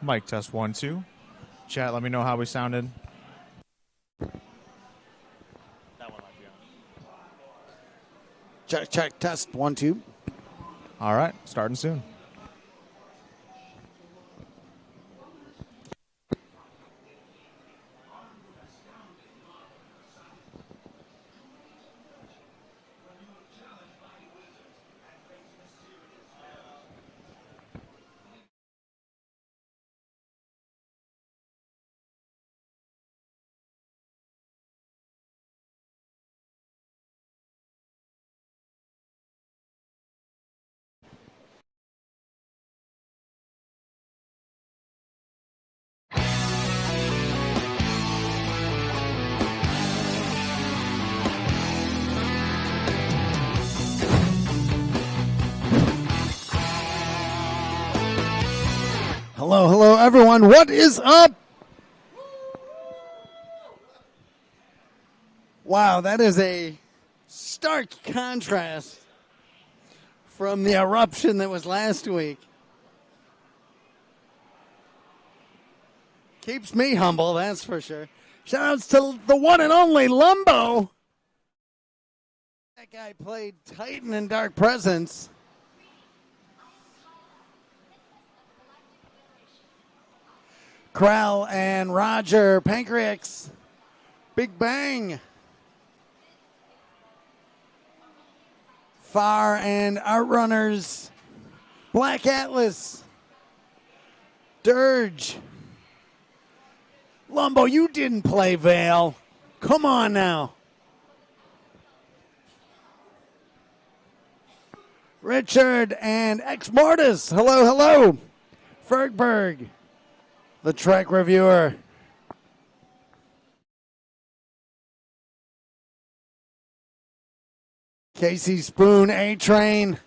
Mic test 1 2. Chat, let me know how we sounded. That one might be on. Check, check, test 1 2. All right, starting soon. Hello, hello, everyone. What is up? Wow, that is a stark contrast from the eruption that was last week. Keeps me humble, that's for sure. Shoutouts to the one and only Lumbo. That guy played Titan in Dark Presence. Krell and Roger, Pancreas, Big Bang, Far and Outrunners, Black Atlas, Dirge. Lumbo, you didn't play Vale. Come on now. Richard and Ex Mortis. Hello, hello. Fergberg, the Trek reviewer. Casey Spoon, A-Train.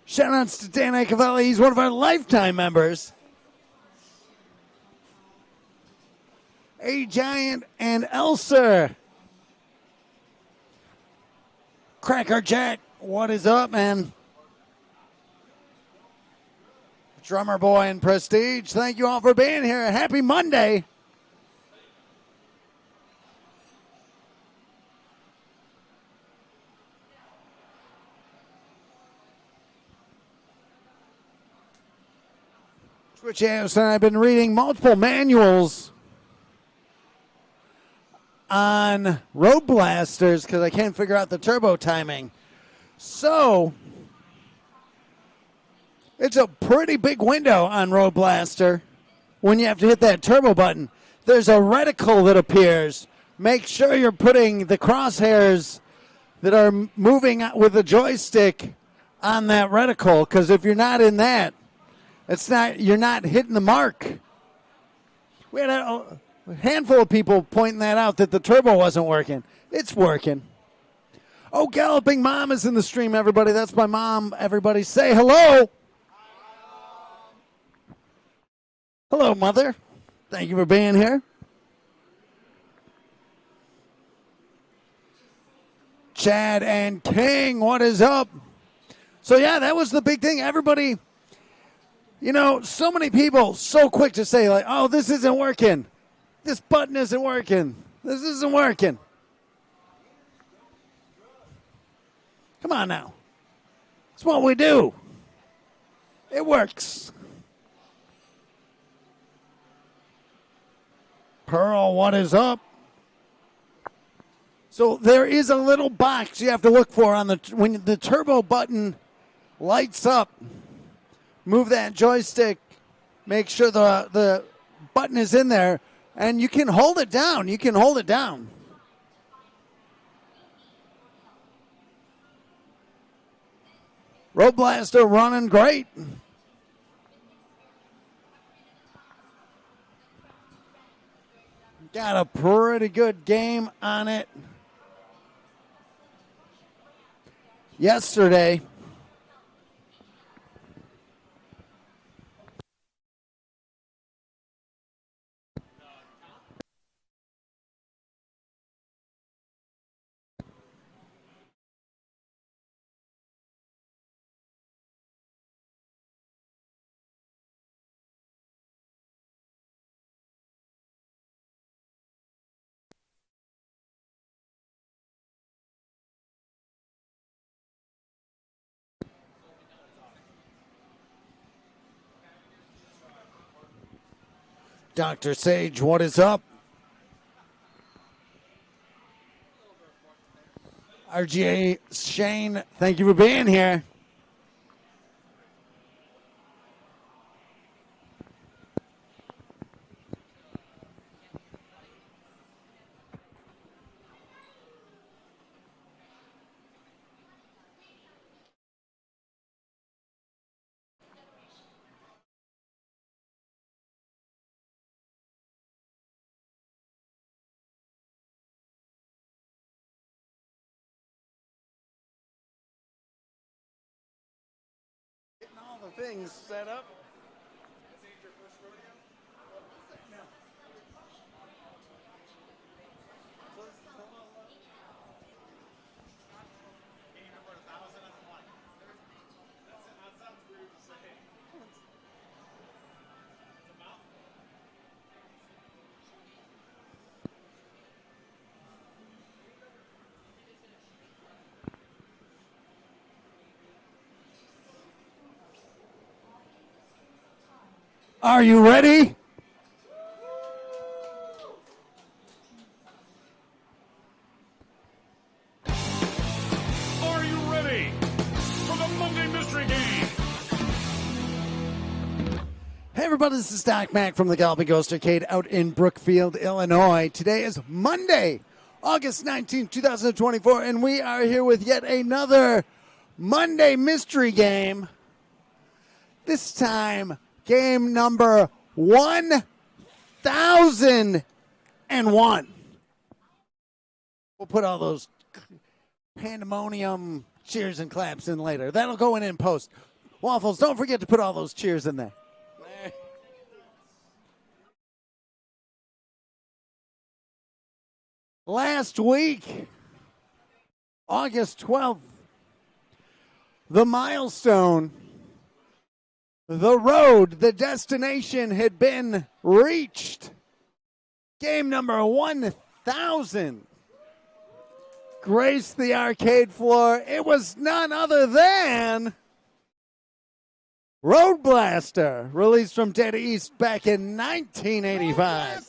Shoutouts to Dan Icavelli. He's one of our lifetime members. A-Giant and Elser. Cracker Jack, what is up, man? Drummer Boy and Prestige, thank you all for being here. Happy Monday. Twitch and I've been reading multiple manuals on Road Blasters because I can't figure out the turbo timing. So it's a pretty big window on Road Blaster when you have to hit that turbo button. There's a reticle that appears. Make sure you're putting the crosshairs that are moving with the joystick on that reticle, because if you're not in that, you're not hitting the mark. We had a handful of people pointing that out, that the turbo wasn't working. It's working. Oh, Galloping Mom is in the stream, everybody. That's my mom. Everybody say hello. Hello, Mother. Thank you for being here. Chad and King, what is up? So, yeah, that was the big thing. Everybody, you know, so many people so quick to say, like, oh, this isn't working. This button isn't working. This isn't working. Come on now. It's what we do. It works. Pearl, what is up? So there is a little box you have to look for on when the turbo button lights up. Move that joystick. Make sure the button is in there, and you can hold it down. You can hold it down. Road Blaster running great. Got a pretty good game on it yesterday. Dr. Sage, what is up? RGA Shane, thank you for being here. Getting all the things set up. Are you ready? Are you ready for the Monday Mystery Game? Hey everybody, this is Doc Mac from the Galloping Ghost Arcade out in Brookfield, Illinois. Today is Monday, August 19th, 2024, and we are here with yet another Monday Mystery Game. This time, game number 1001. We'll put all those pandemonium cheers and claps in later. That'll go in post. Waffles, don't forget to put all those cheers in there. Last week, August 12th, the milestone, the road, the destination had been reached. Game number 1000 graced the arcade floor. It was none other than Road Blaster, released from Data East back in 1985.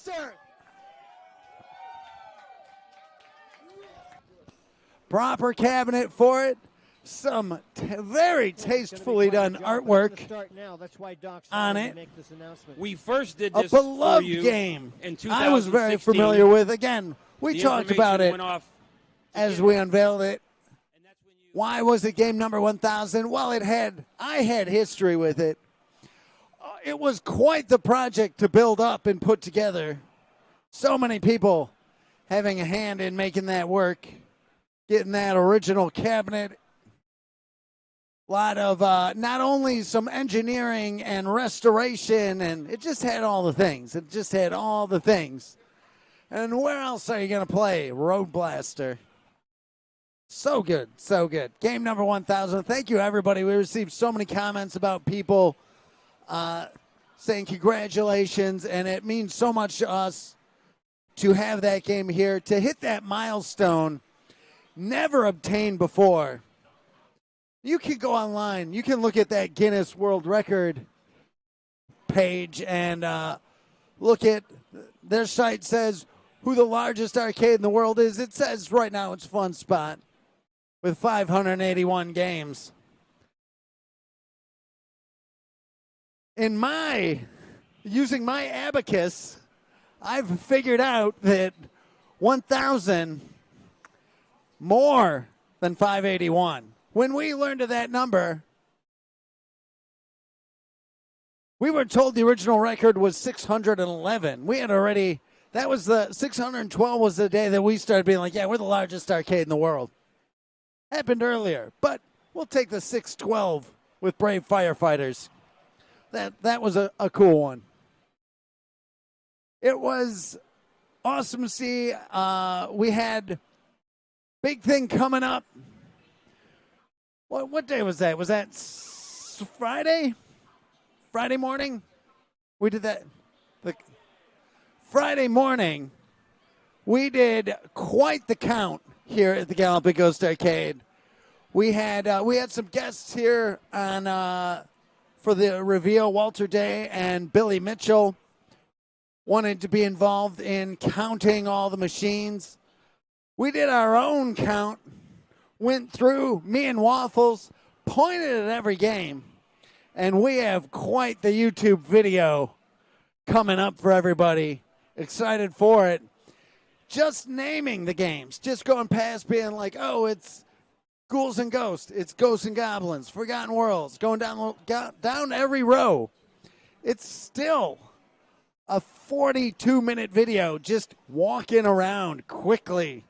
Proper cabinet for it. Some very tastefully done artwork on it. We first did A this for beloved you game in I was very 2016. familiar with. Again, we The talked about it information went off as we unveiled it. Why was it game number 1000? Well, I had history with it. It was quite the project to build up and put together. So many people having a hand in making that work, getting that original cabinet. A lot of not only some engineering and restoration, and it just had all the things. It just had all the things. And where else are you going to play? Road Blaster. So good, so good. Game number 1000. Thank you, everybody. We received so many comments about people saying congratulations, and it means so much to us to have that game here, to hit that milestone never obtained before. You can go online. You can look at that Guinness World Record page and look at their site says who the largest arcade in the world is. It says right now it's Fun Spot with 581 games. Using my abacus, I've figured out that 1,000 more than 581. When we learned of that number, we were told the original record was 611. We had already, that was the 612 was the day that we started being like, yeah, we're the largest arcade in the world. Happened earlier, but we'll take the 612 with Brave Firefighters. That was a cool one. It was awesome to see. We had big thing coming up. What day was that? Was that Friday? Friday morning? We did that. Friday morning, we did quite the count here at the Galloping Ghost Arcade. We had some guests here on for the reveal, Walter Day and Billy Mitchell. wanted to be involved in counting all the machines. We did our own count, went through, me and Waffles, pointed at every game, and we have quite the YouTube video coming up for everybody. Excited for it. Just naming the games, just going past being like, oh, it's Ghouls and Ghosts, it's Ghosts and Goblins, Forgotten Worlds, going down every row. It's still a 42-minute video just walking around quickly.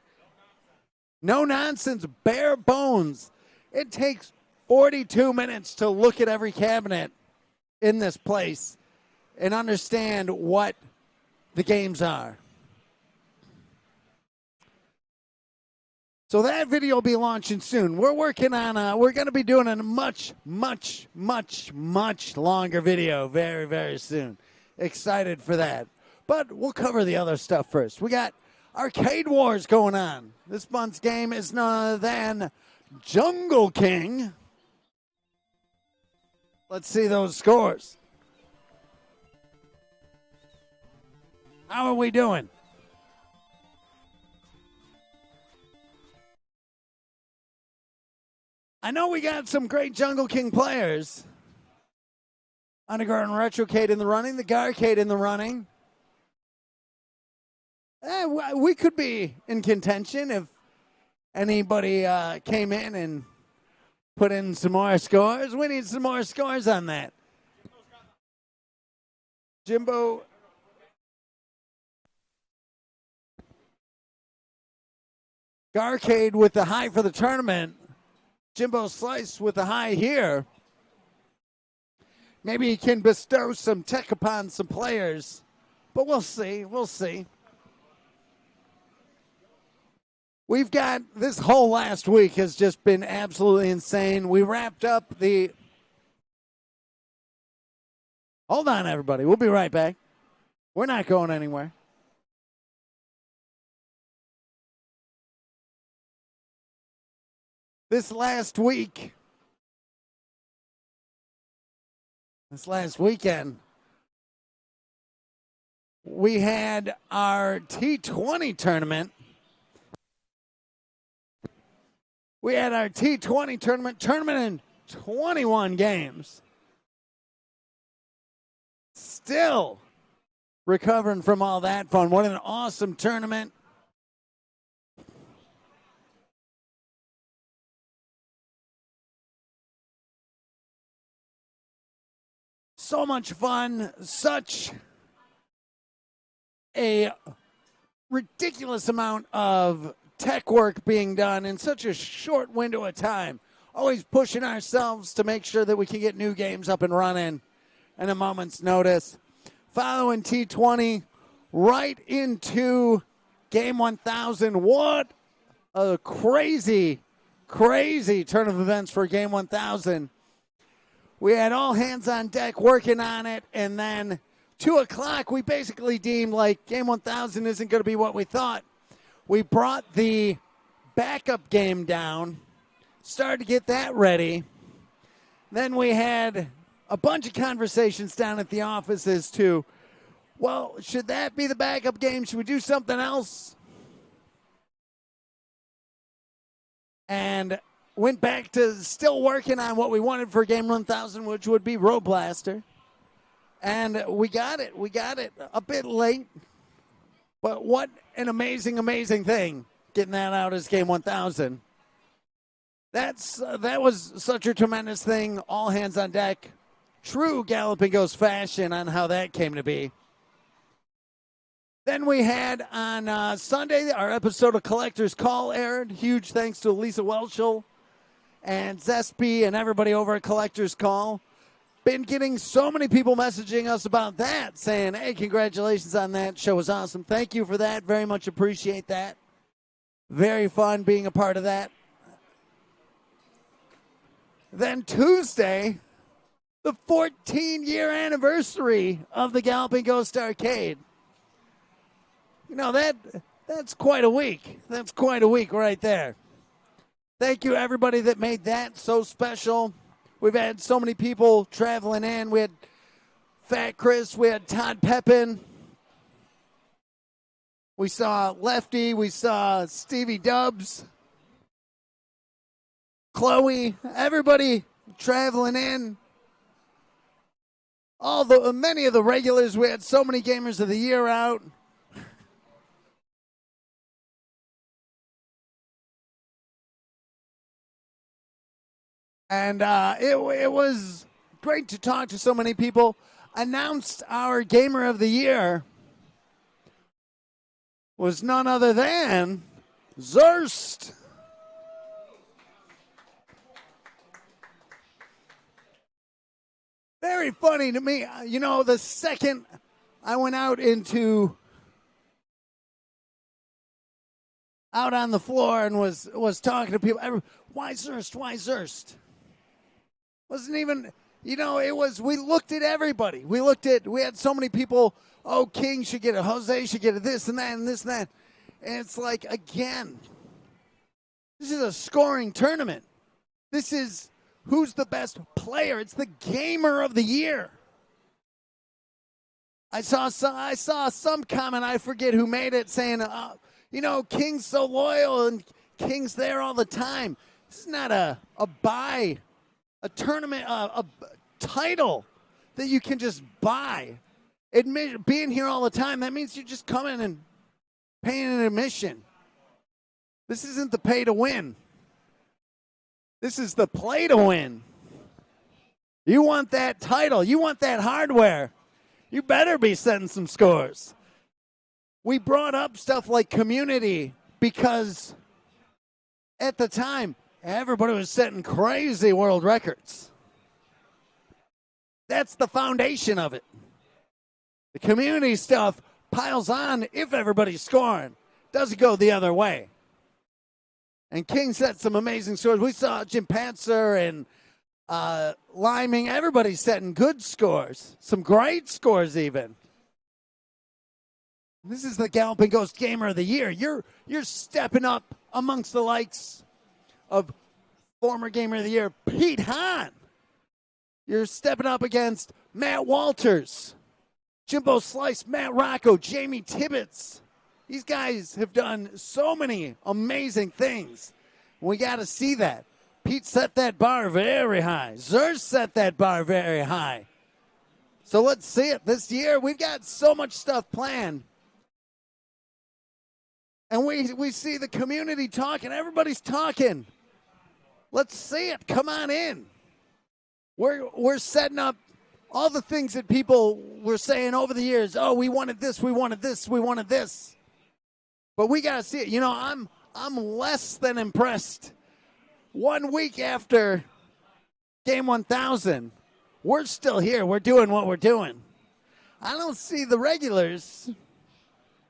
No nonsense, bare bones. It takes 42 minutes to look at every cabinet in this place and understand what the games are. So that video will be launching soon. We're working on, we're going to be doing a much, much, much, much longer video very, very soon. Excited for that. But we'll cover the other stuff first. We got Arcade Wars going on. This month's game is none other than Jungle King. Let's see those scores. How are we doing? I know we got some great Jungle King players. Underground Retrocade in the running, the Garcade in the running. We could be in contention if anybody came in and put in some more scores. We need some more scores on that. Jimbo. Garcade with the high for the tournament. Jimbo Slice with the high here. Maybe he can bestow some tech upon some players, but we'll see. We'll see. We've got this whole last week has just been absolutely insane. We wrapped up the. Hold on, everybody. We'll be right back. We're not going anywhere. This last weekend, we had our T20 tournament. We had our T20 tournament in 21 games. Still recovering from all that fun. What an awesome tournament. So much fun, such a ridiculous amount of tech work being done in such a short window of time. Always pushing ourselves to make sure that we can get new games up and running in a moment's notice. Following T20 right into Game 1000. What a crazy, crazy turn of events for Game 1000. We had all hands on deck working on it, and then 2 o'clock, we basically deemed like Game 1000 isn't going to be what we thought. We brought the backup game down, started to get that ready. Then we had a bunch of conversations down at the office as to, well, should that be the backup game? Should we do something else? And went back to still working on what we wanted for Game 1000, which would be Road Blaster. And we got it. We got it a bit late. But what an amazing, amazing thing, getting that out as Game 1000. That was such a tremendous thing. All hands on deck. True Galloping Ghost fashion on how that came to be. Then we had on Sunday, our episode of Collector's Call aired. Huge thanks to Lisa Welchel and Zespi and everybody over at Collector's Call. Been getting so many people messaging us about that, saying, hey, congratulations on that. Show was awesome. Thank you for that. Very much appreciate that. Very fun being a part of that. Then Tuesday, the 14-year anniversary of the Galloping Ghost Arcade. You know, that's quite a week. That's quite a week right there. Thank you, everybody that made that so special. We've had so many people traveling in. We had Fat Chris. We had Todd Pepin. We saw Lefty. We saw Stevie Dubs. Chloe. Everybody traveling in. Many of the regulars. We had so many Gamers of the Year out. And it was great to talk to so many people. Announced our Gamer of the Year was none other than Zurst. Very funny to me. You know, the second I went out on the floor and was talking to people, why Zurst? Why Zurst? Wasn't even, you know, it was, we looked at everybody. We had so many people, oh, King should get it, Jose should get it, this and that and this and that. And it's like, again, this is a scoring tournament. This is who's the best player. It's the Gamer of the Year. I saw some comment, I forget who made it, saying, you know, King's so loyal and King's there all the time. This is not a tournament, a title that you can just buy. Being here all the time, that means you're just coming and paying an admission. This isn't the pay to win. This is the play to win. You want that title. You want that hardware. You better be setting some scores. We brought up stuff like community because at the time, everybody was setting crazy world records. That's the foundation of it. The community stuff piles on if everybody's scoring. Doesn't go the other way. And King set some amazing scores. We saw Jim Patzer and Liming. Everybody's setting good scores. Some great scores even. This is the Galloping Ghost Gamer of the Year. You're stepping up amongst the likes of former Gamer of the Year, Pete Hahn. You're stepping up against Matt Walters, Jimbo Slice, Matt Rocco, Jamie Tibbetts. These guys have done so many amazing things. We got to see that. Pete set that bar very high. Zurz set that bar very high. So let's see it this year. We've got so much stuff planned. And we see the community talking. Everybody's talking. Let's see it. Come on in. We're setting up all the things that people were saying over the years. Oh, we wanted this, we wanted this, we wanted this. But we got to see it. You know, I'm less than impressed. 1 week after Game 1000, we're still here. We're doing what we're doing. I don't see the regulars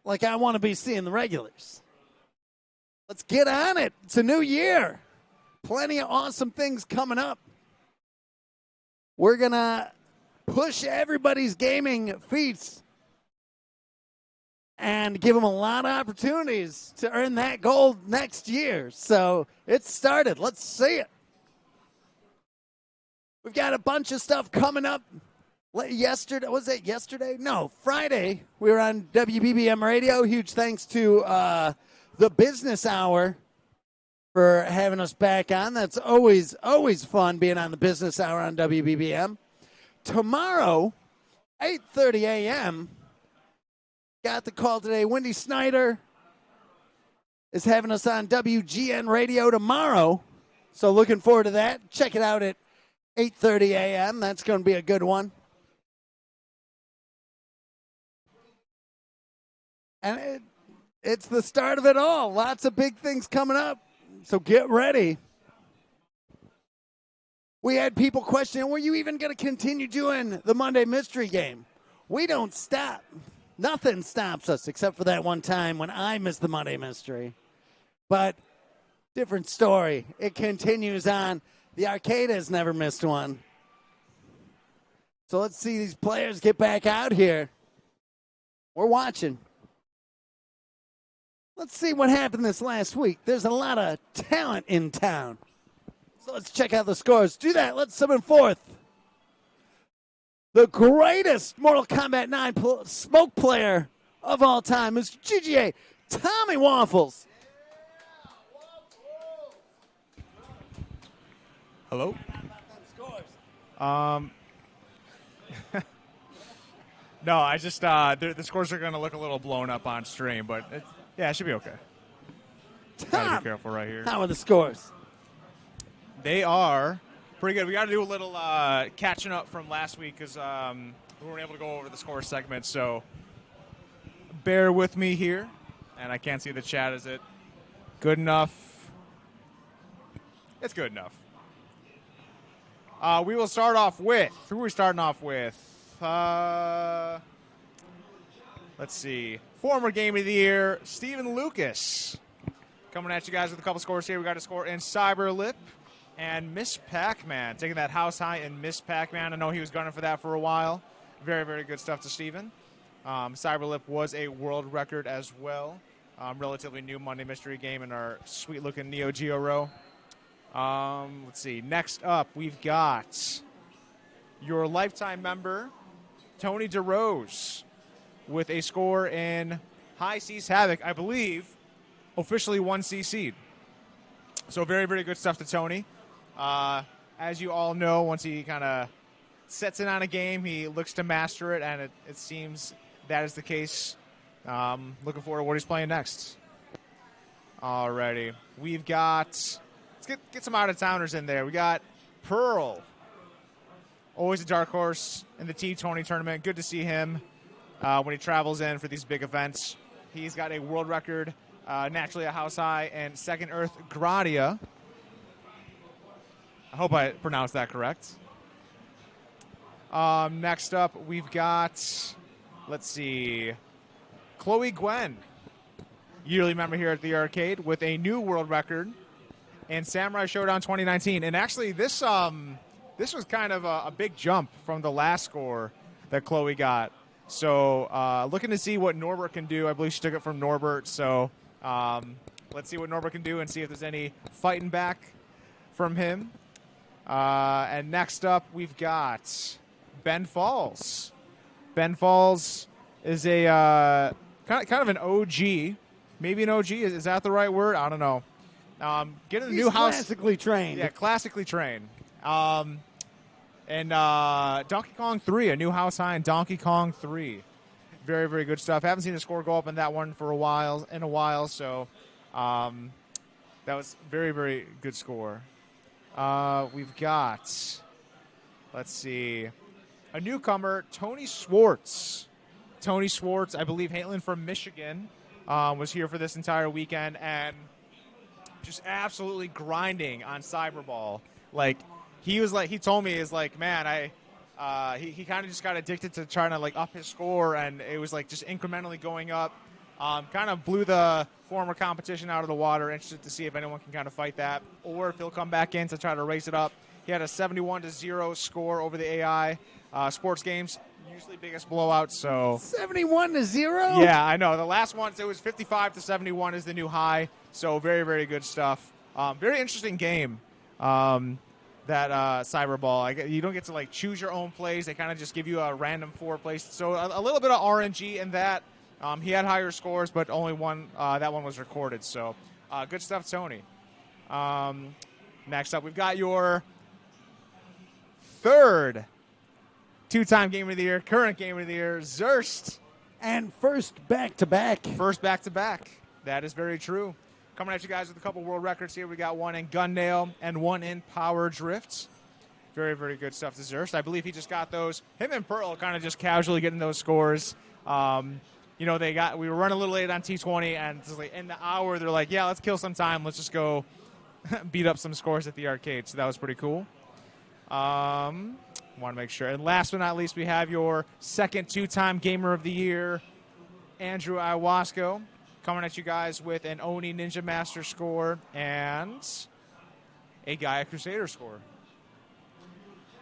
like I want to be seeing the regulars. Let's get on it. It's a new year. Plenty of awesome things coming up. We're going to push everybody's gaming feats and give them a lot of opportunities to earn that gold next year. So it's started. Let's see it. We've got a bunch of stuff coming up. Yesterday, was it yesterday? No, Friday, we were on WBBM Radio. Huge thanks to the Business Hour for having us back on. That's always fun being on the Business Hour on WBBM. Tomorrow, 8:30 a.m., got the call today. Wendy Snyder is having us on WGN Radio tomorrow. So looking forward to that. Check it out at 8:30 a.m. That's going to be a good one. And it's the start of it all. Lots of big things coming up. So get ready. We had people questioning, were you even going to continue doing the Monday Mystery Game? We don't stop. Nothing stops us except for that one time when I missed the Monday Mystery. But different story. It continues on. The arcade has never missed one. So let's see these players get back out here. We're watching. Let's see what happened this last week. There's a lot of talent in town. So let's check out the scores. Do that. Let's summon forth the greatest Mortal Kombat 9 smoke player of all time, Mr. GGA, Tommy Waffles. Hello. No, I just the scores are going to look a little blown up on stream, but it should be okay. Gotta be careful right here. How are the scores? They are pretty good. We got to do a little catching up from last week because we weren't able to go over the score segment. So bear with me here, and I can't see the chat. Is it good enough? It's good enough. We will start off with who are we starting off with? Let's see. Former Game of the Year, Stephen Lucas. Coming at you guys with a couple scores here. We got a score in Cyberlip and Miss Pac-Man. Taking that house high in Miss Pac-Man. I know he was gunning for that for a while. Very, very good stuff to Stephen. Cyberlip was a world record as well. Relatively new Monday Mystery game in our sweet-looking Neo Geo row. Let's see. Next up, we've got your lifetime member, Tony DeRose, with a score in High Seas Havoc, I believe, officially 1C seed. So very, very good stuff to Tony. As you all know, once he kind of sets in on a game, he looks to master it, and it seems that is the case. Looking forward to what he's playing next. Alrighty. We've got, let's get some out-of-towners in there. We got Pearl. Always a dark horse in the T20 tournament. Good to see him when he travels in for these big events. He's got a world record, naturally a house high, and Second Earth Gradia. I hope I pronounced that correct. Next up, we've got, let's see, Chloe Gwen, yearly member here at the arcade, with a new world record in Samurai Showdown 2019. And actually, this was kind of a big jump from the last score that Chloe got. So looking to see what Norbert can do. I believe she took it from Norbert. So let's see what Norbert can do and see if there's any fighting back from him. And next up, we've got Ben Falls. Ben Falls is a kind of an OG. Maybe an OG. Is that the right word? I don't know. Getting a new house. Classically trained. Yeah, classically trained. And Donkey Kong 3, a new house high in Donkey Kong 3. Very, very good stuff. Haven't seen a score go up in that one for a while. So that was very, very good score. We've got, let's see, a newcomer, Tony Swartz. Tony Swartz, I believe, hailing from Michigan, was here for this entire weekend and just absolutely grinding on Cyberball. Like, he told me, man, he kind of just got addicted to trying to, like, up his score, and it was, like, just incrementally going up. Kind of blew the former competition out of the water. Interested to see if anyone can kind of fight that, or if he'll come back in to try to raise it up. He had a 71-0 score over the AI. Sports games, usually biggest blowout, so 71-0? Yeah, I know. The last one, it was 55-71 is the new high, so very, very good stuff. Very interesting game, that Cyberball. You don't get to, like, choose your own plays. They kind of just give you a random 4 plays. So a little bit of RNG in that. He had higher scores, but only one. That one was recorded. So good stuff, Tony. Next up, we've got your third two-time Game of the Year, current Game of the Year, Zurst. And first back-to-back. First back-to-back. That is very true. Coming at you guys with a couple world records here. We got one in Gun Nail and one in Power Drift. Very, very good stuff to Zurst. I believe he just got those. Him and Pearl kind of just casually getting those scores. We were running a little late on T20, and like in the hour, they're like, yeah, let's kill some time. Let's just go beat up some scores at the arcade. So that was pretty cool. Want to make sure. And last but not least, we have your second two-time Gamer of the Year, Andrew Iwasco, coming at you guys with an Oni Ninja Master score and a Gaia Crusader score.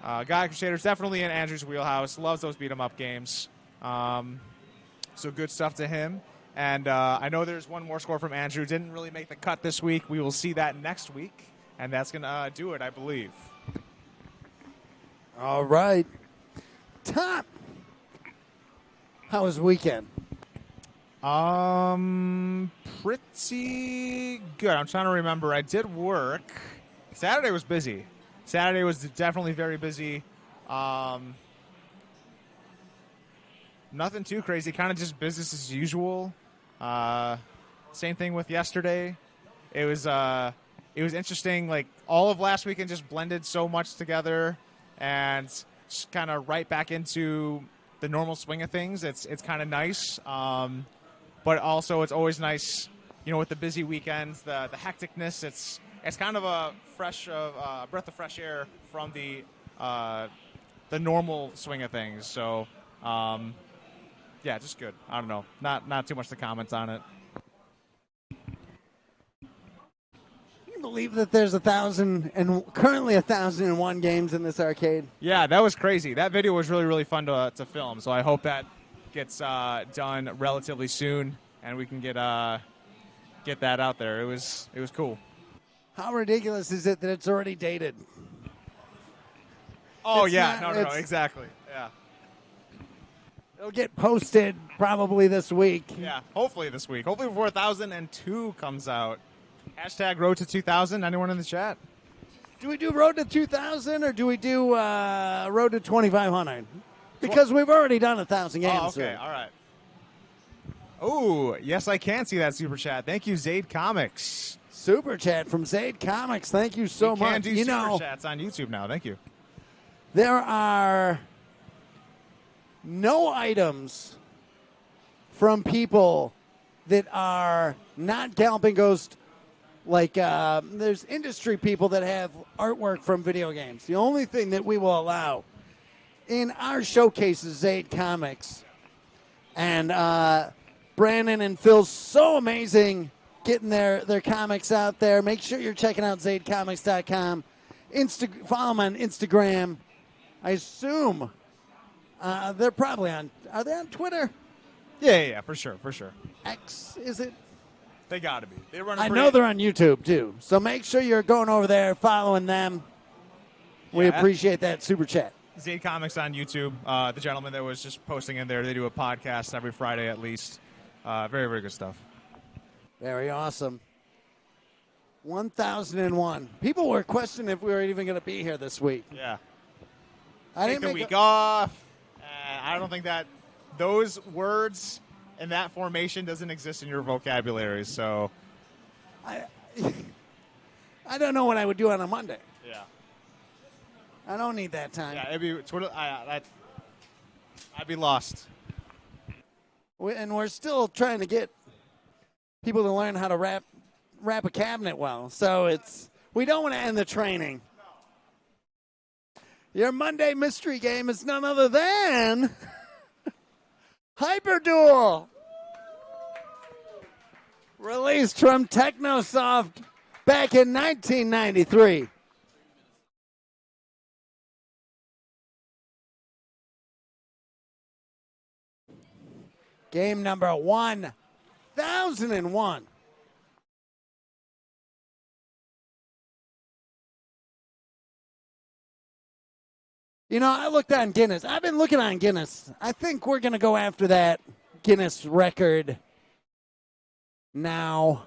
Gaia Crusader's definitely in Andrew's wheelhouse. Loves those beat-em-up games. So good stuff to him. And I know there's one more score from Andrew. Didn't really make the cut this week. We will see that next week. And that's going to do it, I believe. All right. Tom, how was the weekend? Pretty good. I'm trying to remember. I did work. Saturday was busy. Saturday was definitely very busy. Nothing too crazy. Kind of just business as usual. Same thing with yesterday. It was interesting. Like all of last weekend just blended so much together, and just kind of right back into the normal swing of things. It's kind of nice. But also it's always nice, with the busy weekends, the hecticness. It's kind of a breath of fresh air from the normal swing of things. So, yeah, just good. I don't know. Not too much to comment on it. Can you believe that there's currently 1,001 games in this arcade? Yeah, that was crazy. That video was really, really fun to film. So I hope that gets done relatively soon, and we can get that out there. It was cool. How ridiculous is it that it's already dated? Oh, It's yeah. not- No, it's- exactly. Yeah. It'll get posted probably this week. Yeah, hopefully this week. Hopefully before 1,002 comes out. Hashtag Road to 2,000. Anyone in the chat? Do we do Road to 2,000 or do we do Road to 2,500? Because we've already done 1,000 games. Oh, okay. All right. Oh, yes, I can see that super chat. Thank you, Zaid Comics. Super chat from Zaid Comics. Thank you so We much. can do super chats on YouTube now. Thank you. There are no items from people that are not Galloping Ghost. Like, there's industry people that have artwork from video games. The only thing that we will allow in our showcase is Zaid Comics. And Brandon and Phil's so amazing getting their comics out there. Make sure you're checking out ZaidComics.com. Follow them on Instagram. I assume they're probably on. Are they on Twitter? Yeah, for sure. X, is it? They got to be. They run. I know they're on YouTube too. So make sure you're going over there, following them. We Yeah. appreciate that super chat. Zaid Comics on YouTube. The gentleman that was just posting in there, they do a podcast every Friday at least. Very, very good stuff. Very awesome. 1,001. People were questioning if we were even going to be here this week. Yeah. I Take didn't the make week off. I don't think that those words and that formation doesn't exist in your vocabulary. So, I don't know what I would do on a Monday. yeah. I don't need that time. Yeah, it'd be Twitter. I'd be lost. And we're still trying to get people to learn how to wrap a cabinet well. So we don't want to end the training. Your Monday mystery game is none other than Hyperduel. Released from Technosoft back in 1993. Game number 1,001. I looked on Guinness. I've been looking on Guinness. I think we're going to go after that Guinness record now.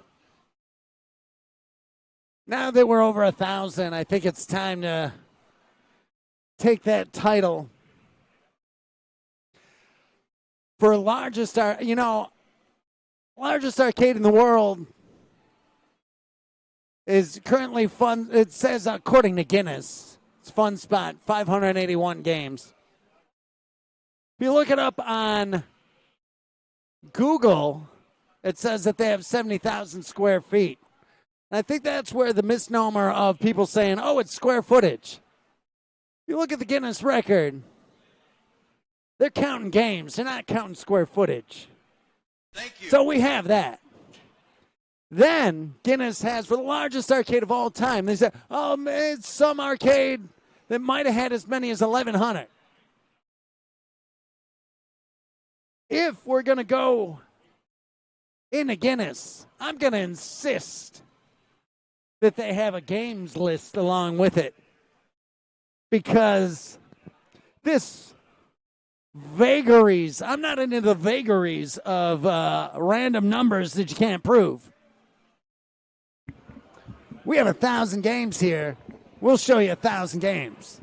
Now that we're over 1,000, I think it's time to take that title. For largest arcade in the world is currently fun. It says, according to Guinness, it's Fun Spot, 581 games. If you look it up on Google, it says that they have 70,000 square feet. And I think that's where the misnomer of people saying, oh, it's square footage. If you look at the Guinness record, they're counting games. They're not counting square footage. Thank you. So we have that. Then Guinness has, for the largest arcade of all time, they said, oh, it's some arcade that might have had as many as 1,100. If we're going to go into Guinness, I'm going to insist that they have a games list along with it. Because this vagaries. I'm not into the vagaries of random numbers that you can't prove. We have 1,000 games here. We'll show you 1,000 games.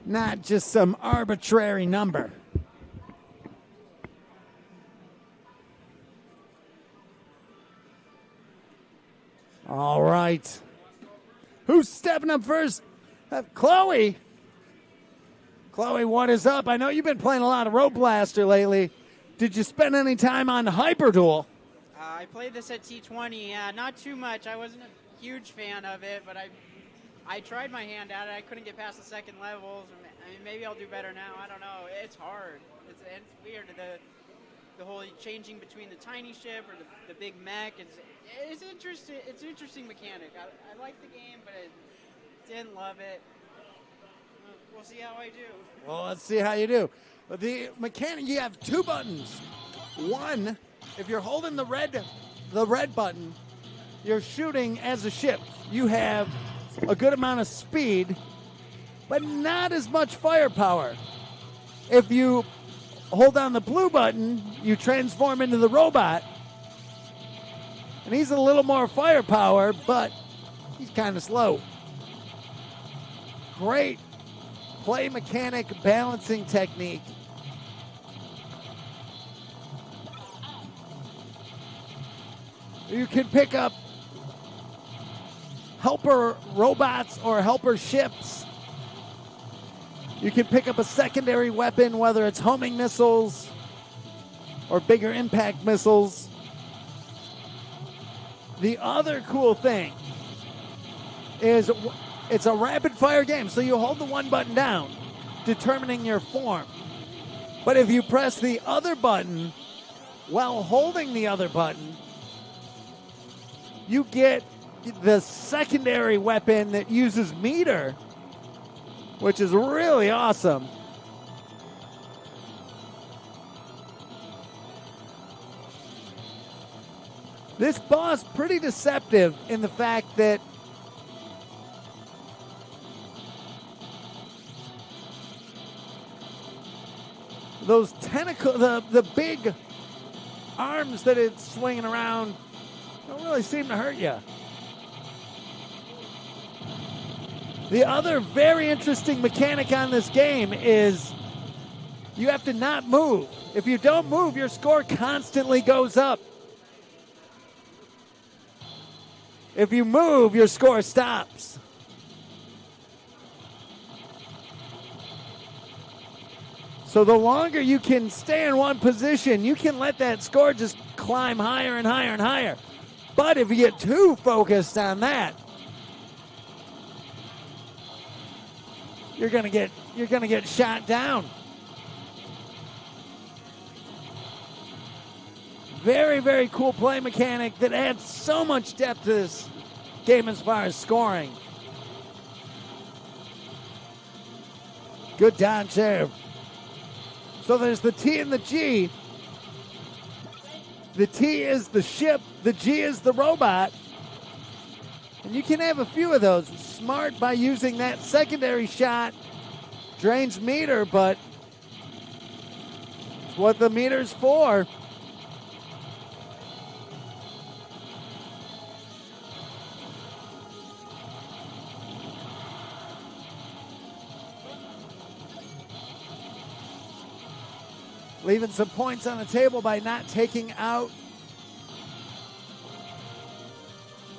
Not just some arbitrary number. All right. Who's stepping up first? Chloe. Chloe, what is up? I know you've been playing a lot of Road Blaster lately. Did you spend any time on Hyperduel? I played this at T20. Not too much. I wasn't a huge fan of it, but I tried my hand at it. I couldn't get past the second levels. I mean, maybe I'll do better now. I don't know. It's hard. It's weird. The whole changing between the tiny ship or the big mech. It's interesting. It's an interesting mechanic. I like the game, but I didn't love it. We'll see how I do. Well, let's see how you do. But the mechanic, you have two buttons. One, if you're holding the red button, you're shooting as a ship. You have a good amount of speed, but not as much firepower. If you hold down the blue button, you transform into the robot, and he's a little more firepower, but he's kind of slow. Great play mechanic balancing technique. You can pick up helper robots or helper ships. You can pick up a secondary weapon, whether it's homing missiles or bigger impact missiles. The other cool thing is it's a rapid fire game, so you hold the one button down, determining your form. But if you press the other button while holding the other button, you get the secondary weapon that uses meter, which is really awesome. This boss pretty deceptive in the fact that those tentacles, the big arms that it's swinging around, don't really seem to hurt you. The other very interesting mechanic on this game is you have to not move. If you don't move, your score constantly goes up. If you move, your score stops. So the longer you can stay in one position, you can let that score just climb higher and higher and higher. But if you get too focused on that, you're gonna get shot down. Very, very cool play mechanic that adds so much depth to this game as far as scoring. Good dodge there. So there's the T and the G. The T is the ship, the G is the robot. And you can have a few of those. Smart by using that secondary shot. Drains meter, but it's what the meter's for. Leaving some points on the table by not taking out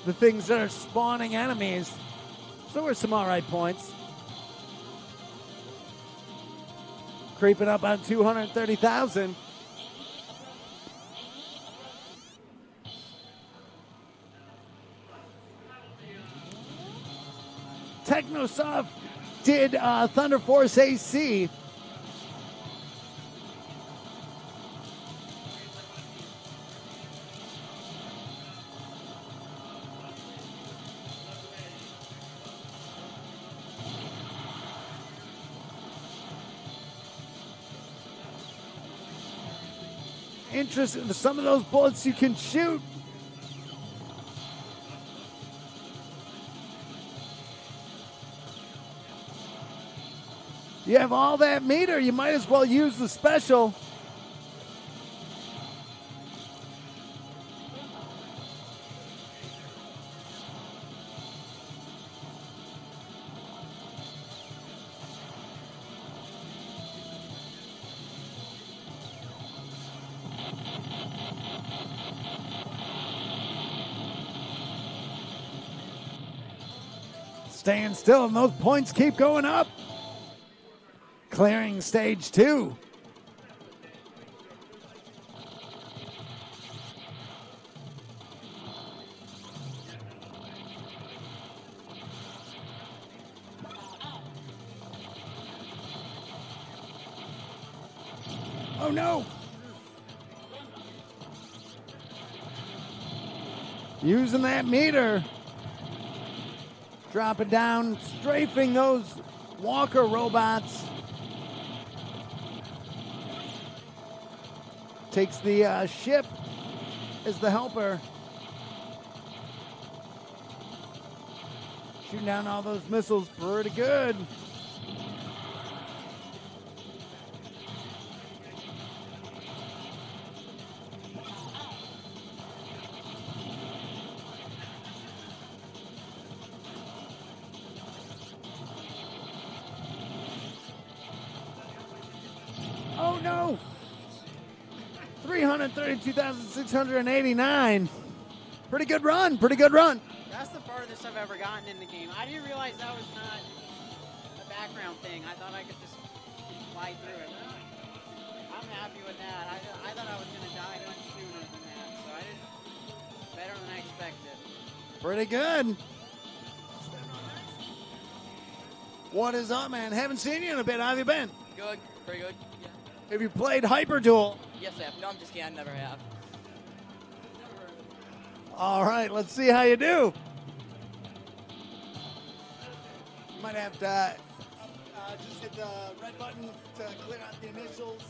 the things that are spawning enemies. So we're some all right points. Creeping up on 230,000. Technosoft did Thunder Force AC. Interesting. Some of those bullets you can shoot. You have all that meter. You might as well use the special. Staying still, and those points keep going up. Clearing stage 2. Oh no! Using that meter. Drop it down, strafing those walker robots. Takes the ship as the helper. Shooting down all those missiles pretty good. Oh no! 332,689. Pretty good run, pretty good run. That's the farthest I've ever gotten in the game. I didn't realize that was not a background thing. I thought I could just fly through it. I'm happy with that. I thought I was going to die much sooner than that, so I did better than I expected. Pretty good. What is up, man? Haven't seen you in a bit. How have you been? Good, pretty good. Yeah. Have you played Hyper Duel? Yes, I have. No, I'm just kidding. I never have. All right, let's see how you do. You might have to just hit the red button to clear out the initials.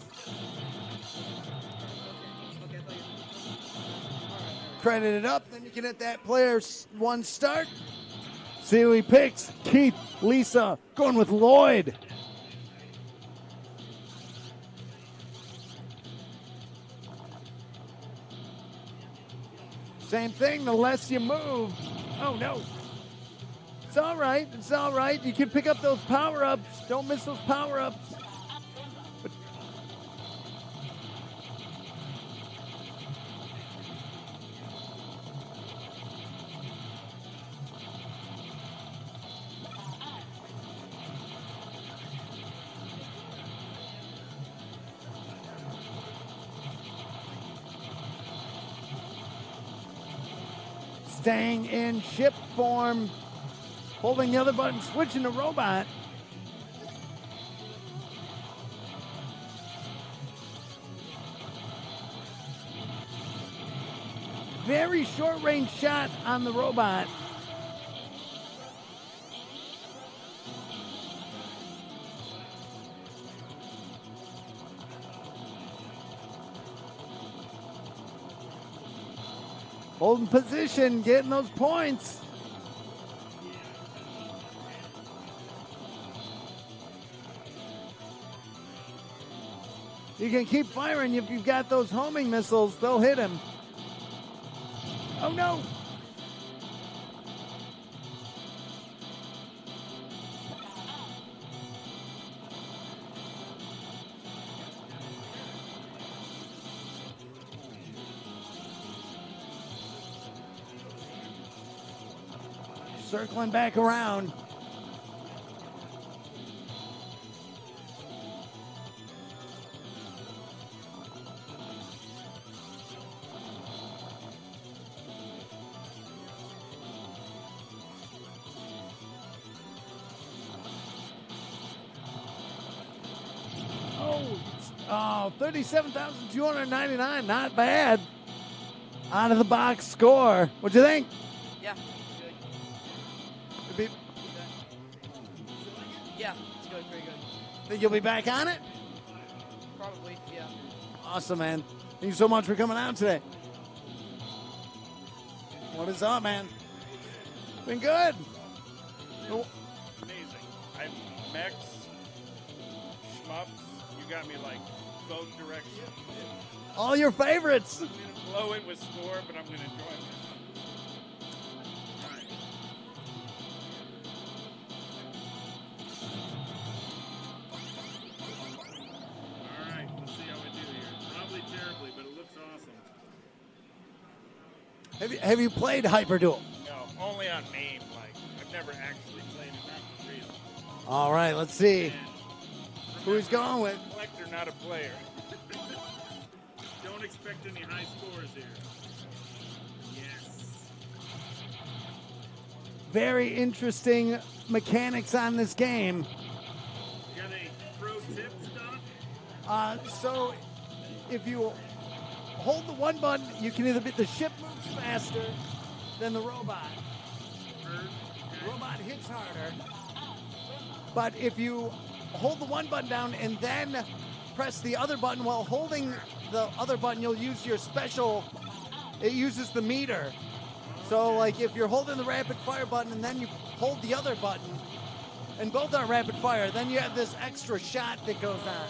Credit it up, then you can hit that player 1 start. See who he picks. Keith, Lisa, going with Lloyd. Same thing, the less you move. Oh, no. It's all right. It's all right. You can pick up those power-ups. Don't miss those power-ups. Staying in ship form, holding the other button, switching to robot. Very short range shot on the robot. Holding position, getting those points. You can keep firing if you've got those homing missiles. They'll hit him. Oh, no. Circling back around. Oh, 37,299. Not bad. Out of the box score. What'd you think? Yeah, good. Yeah, it's good, pretty good. Think you'll be back on it? Probably, yeah. Awesome, man. Thank you so much for coming out today. What is up, man? Been good. Amazing. I'm Max got me like both directions. All your favorites. I'm gonna blow it with score, but I'm gonna enjoy it. All right. All right, let's see how we do here. Probably terribly, but it looks awesome. Have you played Hyperduel? No, only on MAME. Like I've never actually played it, not for real. All right, let's see And who he's going with. collector, not a player. Don't expect any high scores here. Yes. Very interesting mechanics on this game. You got any pro tips, Doc? So if you hold the one button, you can either the ship moves faster than the robot. The robot hits harder. But if you hold the one button down and then press the other button while holding the other button, you'll use your special, it uses the meter. So like if you're holding the rapid fire button and then you hold the other button and both are rapid fire, then you have this extra shot that goes on.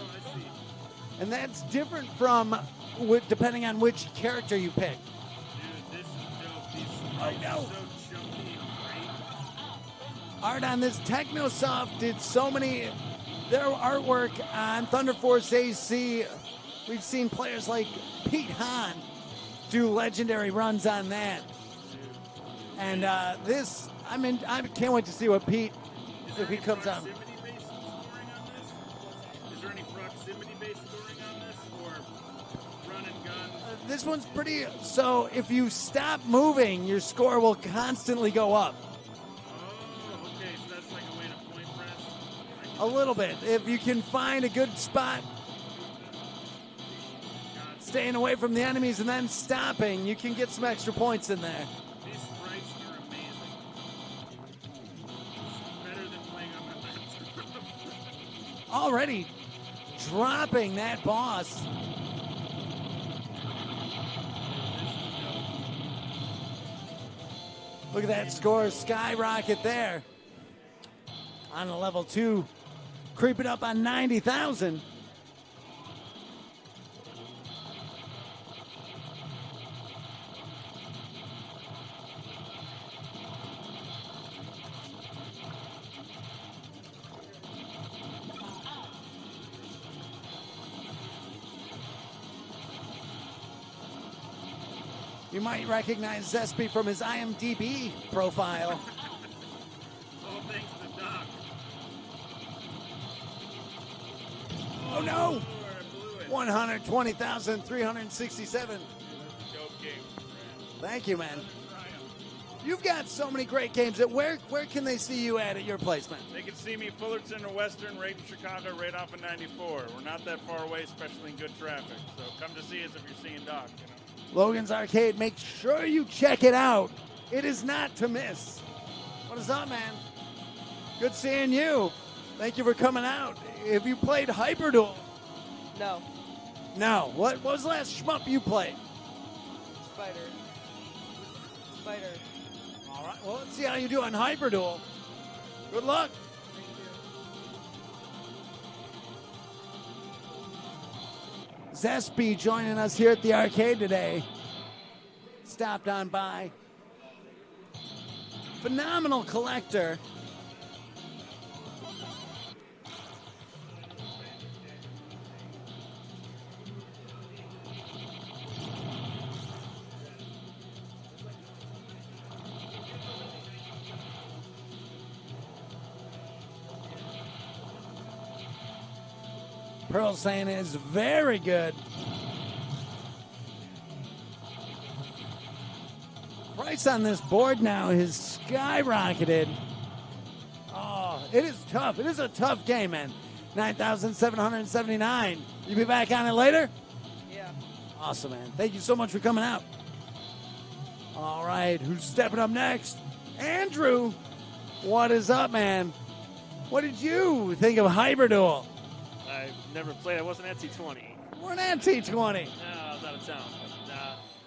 And that's different from depending on which character you pick. Dude, this is dope. These Oh, spikes no. are so chunky and great. Art on this. Technosoft did so many, their artwork on Thunder Force AC. We've seen players like Pete Hahn do legendary runs on that. And this, I can't wait to see what Pete, if he comes out. Proximity-based scoring on this? Is there any proximity-based scoring on this, or run and gun? This one's pretty, so if you stop moving, your score will constantly go up. Oh, okay, so that's like a way to point press. A little bit. If you can find a good spot, staying away from the enemies and then stopping, you can get some extra points in there. These sprites are amazing. Better than playing on my laptop. Already dropping that boss. Look at that score skyrocket there. On a level 2, creeping up on 90,000. You might recognize Zespi from his IMDb profile. All thanks to Doc. Oh no! I blew it. 120,367. Dope game. Thank you, man. You've got so many great games. Where can they see you at your placement? They can see me Fullerton or Western, right in Chicago, right off of 94. We're not that far away, especially in good traffic. So come to see us if you're seeing Doc. You know? Logan's Arcade. Make sure you check it out. It is not to miss. What is up, man? Good seeing you. Thank you for coming out. Have you played Hyperduel? No. No. What was the last shmup you played? Spider. All right. Well, let's see how you do on Hyperduel. Good luck. Zespi joining us here at the arcade today. Stopped on by. Phenomenal collector. Pearl saying is very good. Price on this board now has skyrocketed. Oh, it is tough. It is a tough game, man. 9,779. You be back on it later? Yeah. Awesome, man. Thank you so much for coming out. All right, who's stepping up next? Andrew. What is up, man? What did you think of Hyperduel? I've never played. I wasn't at T20. We're at T20. No, I was out of town. But,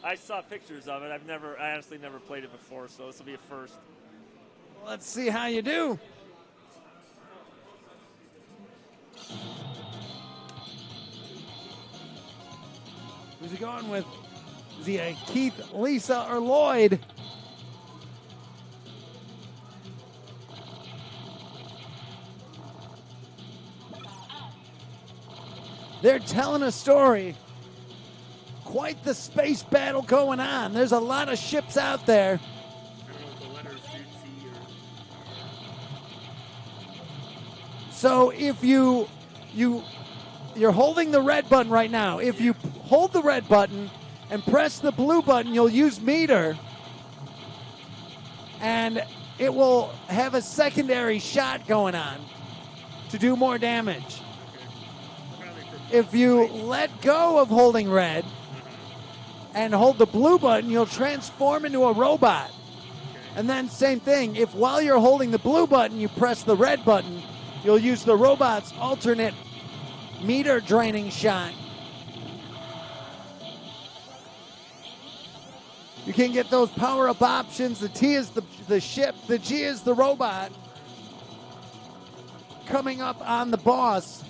I saw pictures of it. I honestly never played it before, so this will be a first. Let's see how you do. Who's he going with? Is he a Keith, Lisa, or Lloyd? They're telling a story. Quite the space battle going on. There's a lot of ships out there. So if you're holding the red button right now. If you hold the red button and press the blue button, you'll use meter. And it will have a secondary shot going on to do more damage. If you let go of holding red and hold the blue button, you'll transform into a robot. And then same thing, if while you're holding the blue button, you press the red button, you'll use the robot's alternate meter draining shot. You can get those power-up options. The T is the ship, the G is the robot. Coming up on the boss.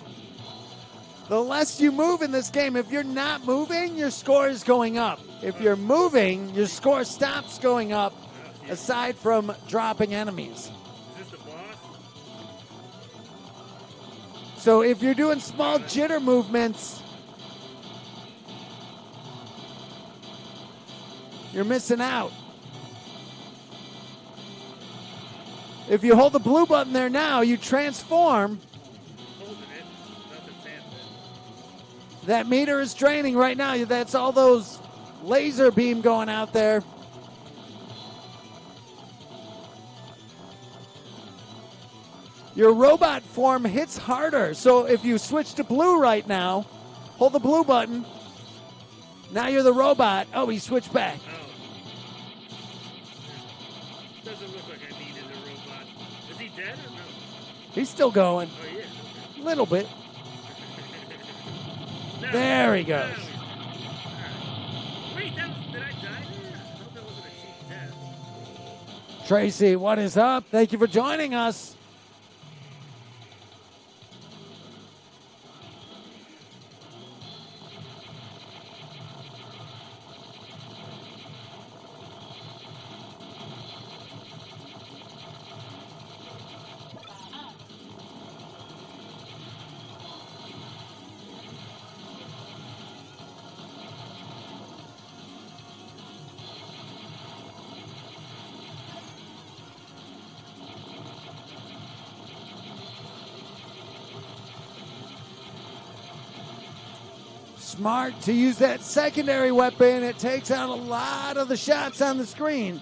The less you move in this game, if you're not moving, your score is going up. If you're moving, your score stops going up, aside from dropping enemies. Is this the boss? So if you're doing small jitter movements, you're missing out. If you hold the blue button there now, you transform. That meter is draining right now. That's all those laser beam going out there. Your robot form hits harder. So if you switch to blue right now, hold the blue button. Now you're the robot. Oh, he switched back. Doesn't look like I needed a robot. Is he dead or no? He's still going. Oh, he is. A little bit. No. There he goes. No, he's- Wait, did I die there? I hope that wasn't a cheap death. Tracy, what is up? Thank you for joining us. Smart to use that secondary weapon. It takes out a lot of the shots on the screen.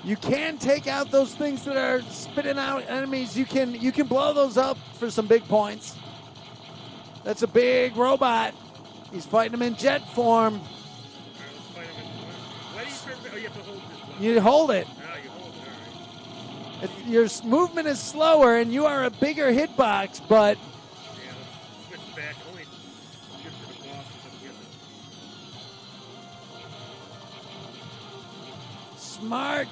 You can take out those things that are spitting out enemies. You can blow those up for some big points. That's a big robot. He's fighting him in jet form. Why do you turn? Oh, you have to hold this button. You hold it. Oh, you hold it. All right. Your movement is slower, and you are a bigger hitbox, but Yeah, let's switch back. Only good for the bosses, I'm guessing. smart.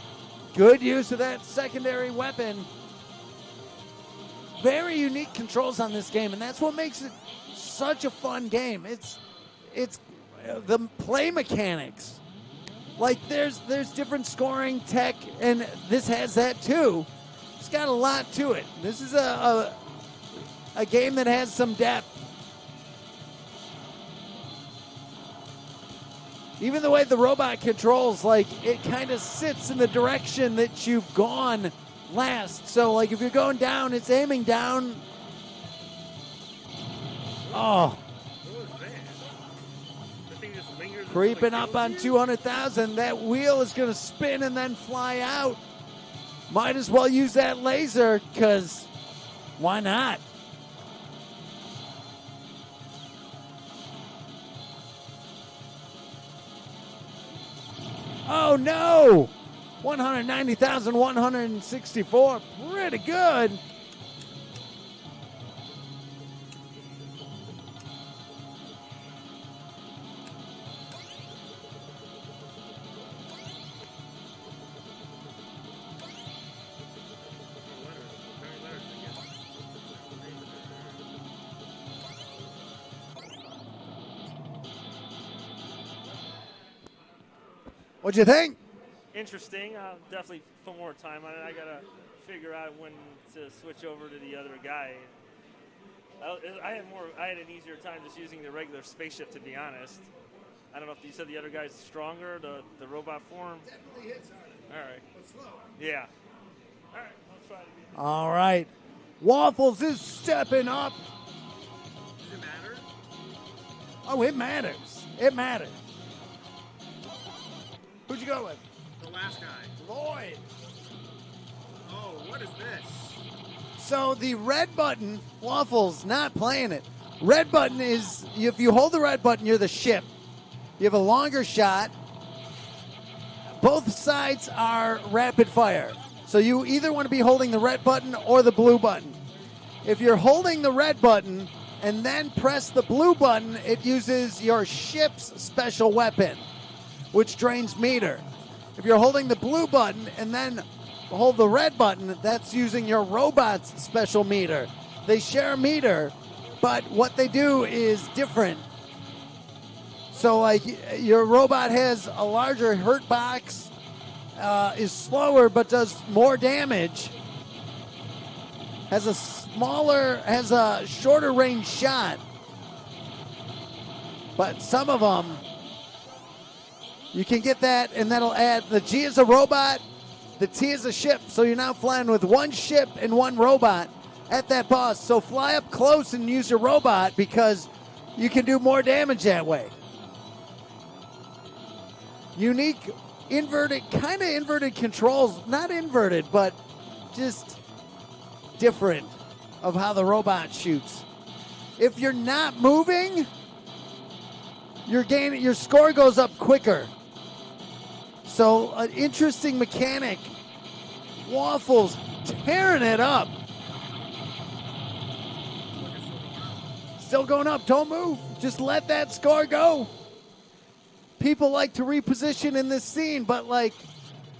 Good use of that secondary weapon. Very unique controls on this game, and that's what makes it such a fun game. It's the play mechanics. Like there's different scoring tech, and this has that too. It's got a lot to it. This is a game that has some depth. Even the way the robot controls, like it kind of sits in the direction that you've gone last. So like if you're going down, it's aiming down. Oh. What was that? The thing just lingers. Creeping up on 200,000. That wheel is going to spin and then fly out. Might as well use that laser, because why not? Oh, no! 190,164. Pretty good. What'd you think? Interesting. I'll definitely put more time on it. I gotta figure out when to switch over to the other guy. I had an easier time just using the regular spaceship, to be honest. I don't know if you said the other guy's stronger, the robot form. Definitely hits harder. All right. But slow. Yeah. All right. I'll try to be. All right. Waffles is stepping up. Does it matter? Oh, it matters. It matters. Who'd you go with? The last guy. Lloyd. Oh, what is this? So the red button, Waffles not playing it. Red button is, if you hold the red button, you're the ship. You have a longer shot. Both sides are rapid fire. So you either want to be holding the red button or the blue button. If you're holding the red button and then press the blue button, it uses your ship's special weapon, which drains meter. If you're holding the blue button and then hold the red button, that's using your robot's special meter. They share a meter, but what they do is different. So, like, your robot has a larger hurt box, is slower but does more damage, has a shorter range shot. But some of them, you can get that, and that'll add, the G is a robot, the T is a ship, so you're now flying with one ship and one robot at that boss. So fly up close and use your robot because you can do more damage that way. Unique kind of inverted controls. Not inverted, but just different of how the robot shoots. If you're not moving, your score goes up quicker. So an interesting mechanic. Waffles tearing it up. Still going up. Don't move. Just let that score go. People like to reposition in this scene, but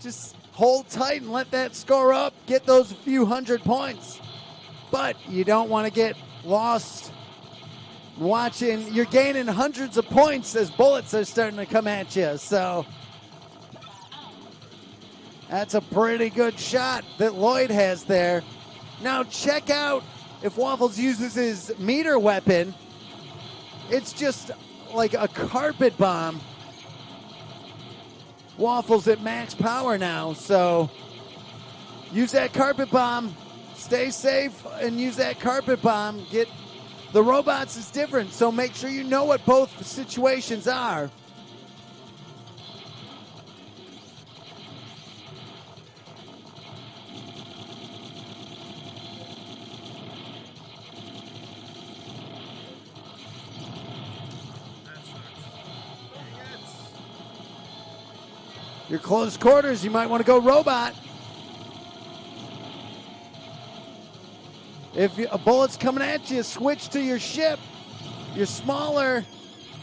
just hold tight and let that score up. Get those few hundred points. But you don't want to get lost watching. You're gaining hundreds of points as bullets are starting to come at you. So that's a pretty good shot that Lloyd has there. Now check out if Waffles uses his meter weapon. It's just like a carpet bomb. Waffles at max power now, so use that carpet bomb. Stay safe and use that carpet bomb. Get the robots is different, so make sure you know what both situations are. Your close quarters, you might want to go robot. If a bullet's coming at you, switch to your ship. You're smaller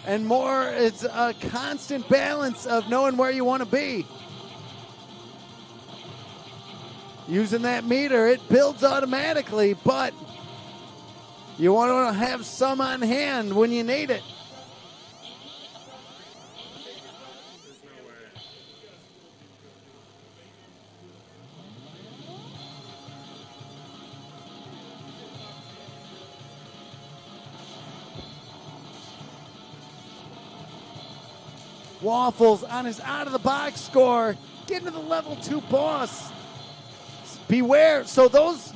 and more. It's a constant balance of knowing where you want to be. Using that meter, it builds automatically, but you want to have some on hand when you need it. Waffles on his out-of-the-box score, getting to the level 2 boss. Beware. So those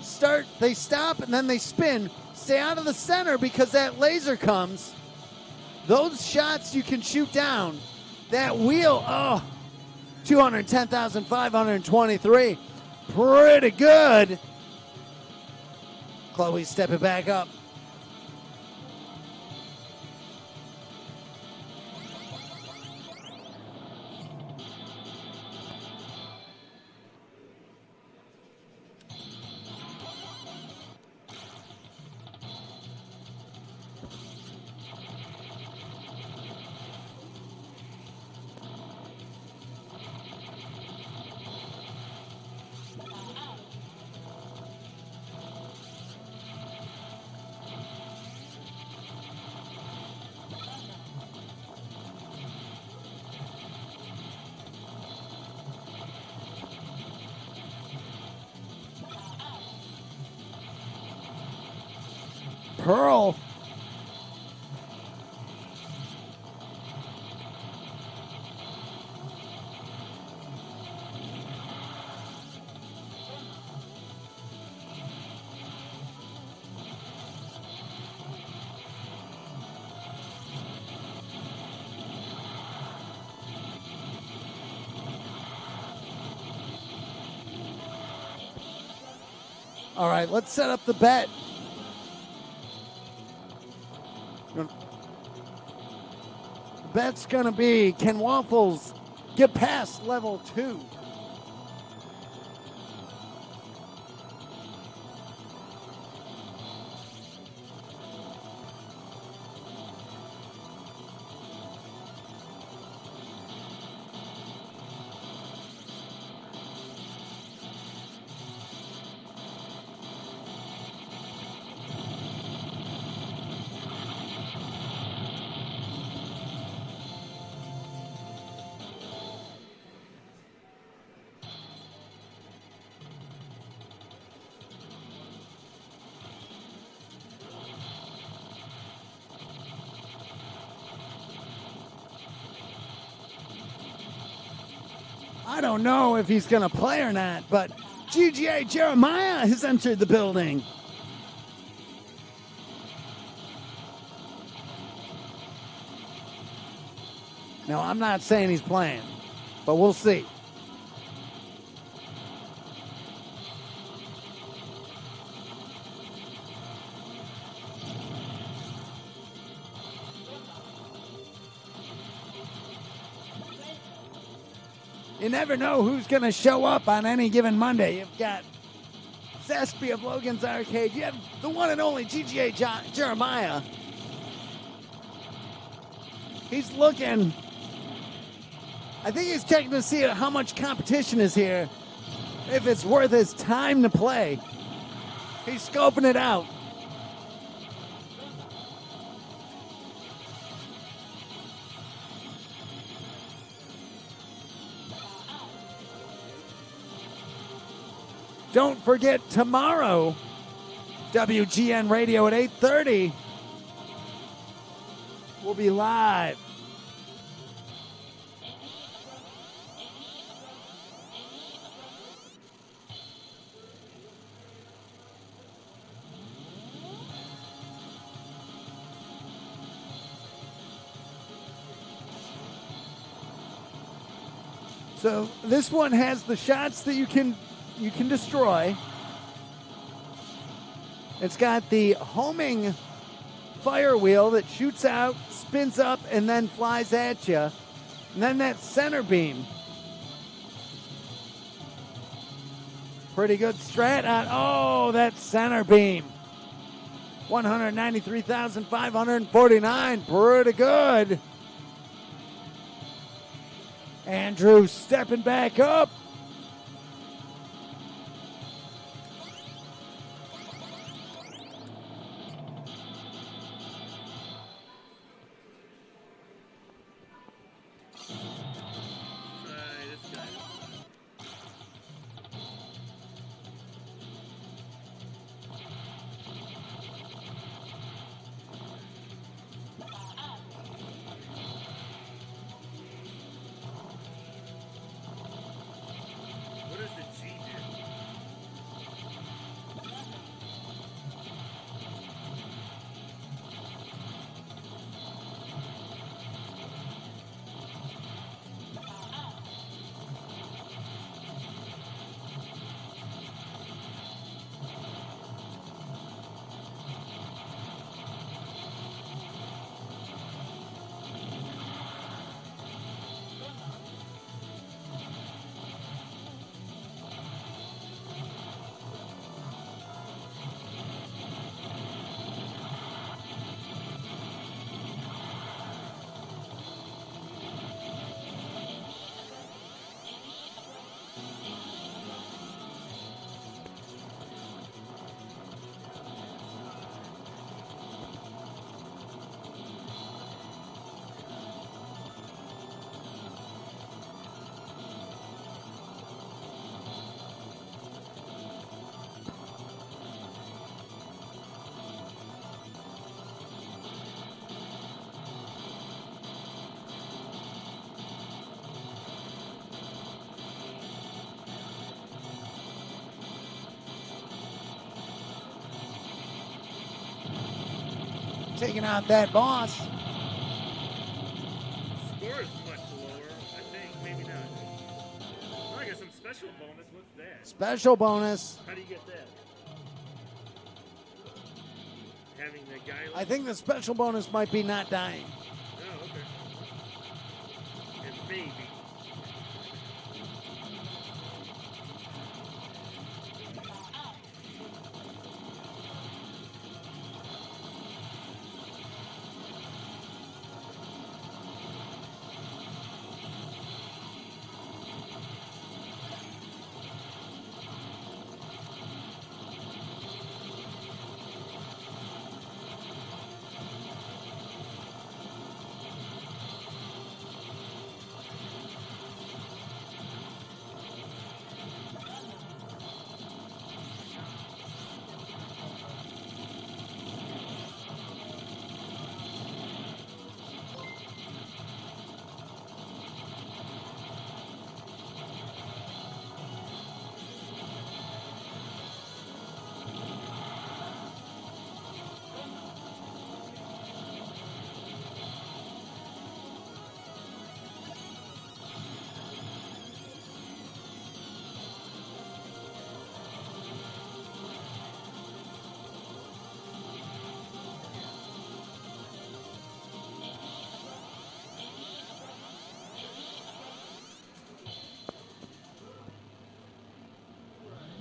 they stop and then they spin. Stay out of the center because that laser comes. Those shots you can shoot down. That wheel, 210,523. Pretty good. Chloe stepping back up. Pearl. All right, let's set up the bet. The bet's going to be, can Waffles get past level 2? I don't know if he's going to play or not, but GGA Jeremiah has entered the building. No, I'm not saying he's playing, but we'll see. You never know who's going to show up on any given Monday. You've got Zespy of Logan's Arcade. You have the one and only GGA Jeremiah. He's looking. I think he's checking to see how much competition is here, if it's worth his time to play. He's scoping it out. Don't forget tomorrow, WGN Radio at 8:30. We'll be live. So this one has the shots that you can destroy. It's got the homing fire wheel that shoots out, spins up, and then flies at you. And then that center beam. Pretty good strat on, oh, that center beam. 193,549, pretty good. Andrew stepping back up. Try this guy. taking out that boss. Score is much lower, I think. Maybe not. Oh, I got some special bonus. What's that? Special bonus. How do you get that? Having the guy. I think the special bonus might be not dying. Oh, okay. And maybe.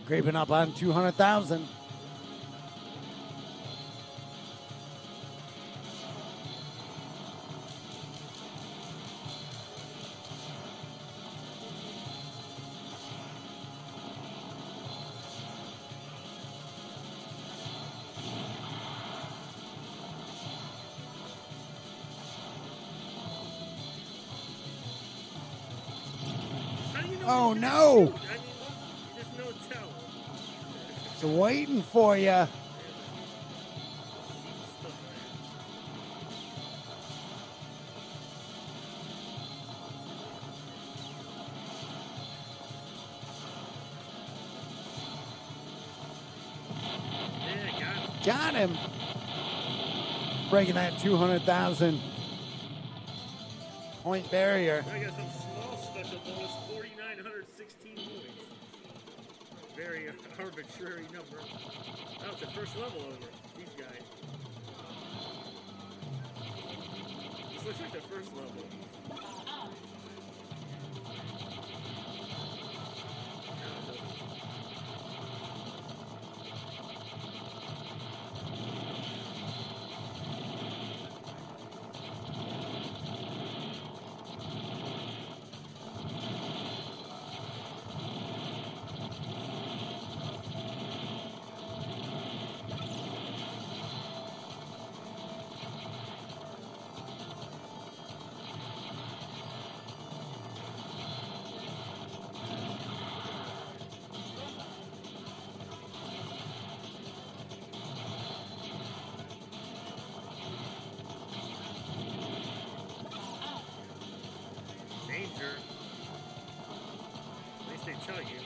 Creeping up on 200,000. How do you know Oh, when to no. shoot? I mean, you just know tell. It's waiting for you. Got him. Breaking that 200,000 point barrier. I got some small special bonus, 4,916 points. Very arbitrary number. That was the first level over these guys. This looks like the first level. No, it doesn't. Danger. At least they tell you.